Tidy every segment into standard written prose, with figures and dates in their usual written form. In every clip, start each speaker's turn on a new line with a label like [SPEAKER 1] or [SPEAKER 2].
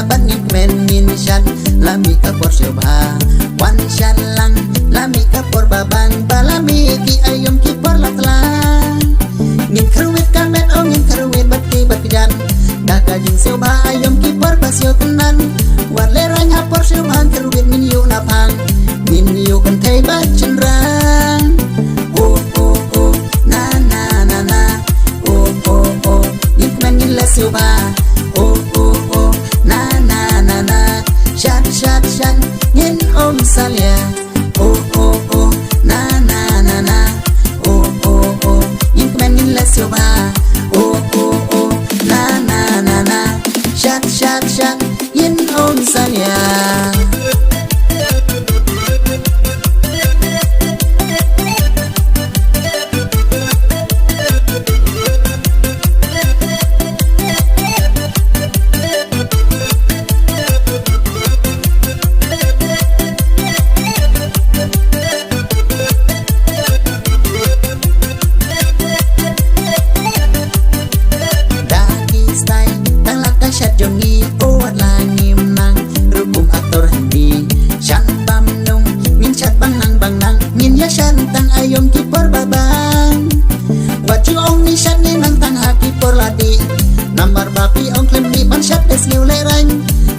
[SPEAKER 1] bắt nghiêng men nhìn chăn la mi ka por siêu ba wan chăn lang la mi ka por ba bang ba la mi ki ayom ki por la tla nhìn kharuit ka met ong nhìn kharuit bat ki bat jan dah ka jing siêu ba ayom ki por ba siêu tenan war le rang ha por siêu han kharuit min yu na phang min yu kan thei ba chen rang oh oh oh na na na na oh oh oh nhìn men nhìn la siêu ba oh oh oh na na na na chat chat chat nhìn om salia oh oh oh na na na na oh oh oh nhìn men nhìn la siêu ba oh oh oh na na na na chat chat chat nhìn om salia chat jong ni o la nim nang rubum aktor hindi chan bam nung min chat bang nang min ya shan tang ayom ki por babang wat you ong ni shan ni nang tang ha ki por la di nambar bapi ong klem ni ban chat des niu le rang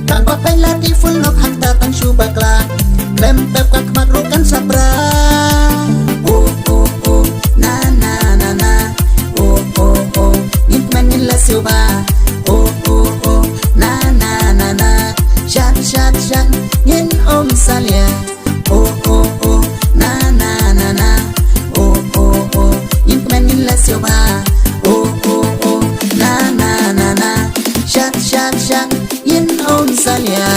[SPEAKER 1] tang pa pai la di full nok hak ta tang shu bakla lem pep kak mat ro kan sabra oh oh oh na na na na oh oh oh in man ni la siu ba oh oh oh na na na na chat chat chat nhìn om salia oh oh oh na na na na oh oh oh nhìn men nhìn la siêu ba oh oh oh na na na na chat chat chat nhìn om salia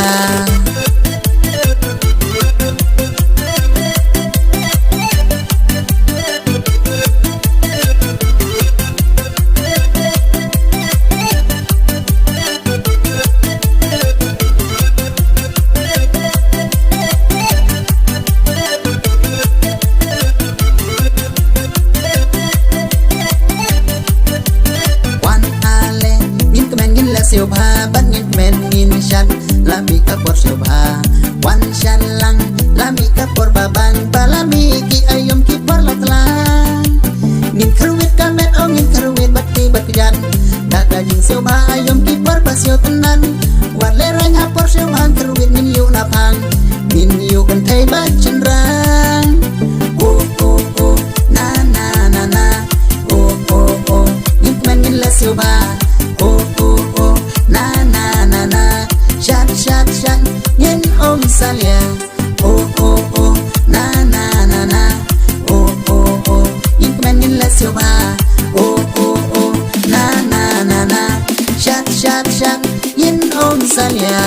[SPEAKER 1] siêu ba bắt nghiêng men nhìn chăn la mi ka por siêu ba wan chan lang la mi ka por ba bang ba la mi ki ayom ki por la tla nhìn kharuit ka met ong nhìn kharuit bat ki bat jan dah ka jing siêu ba ayom ki por ba siêu tenan war le rang ha por siêu han kharuit min yu na phang min yu kan thei ba chen rang oh oh oh na na na na oh oh oh nhìn men nhìn la siêu ba oh oh oh na na na na chat chat chat nhìn om salia oh oh oh na na na na oh oh oh nhìn men nhìn la siêu ba oh oh oh na na na na chat chat chat nhìn om salia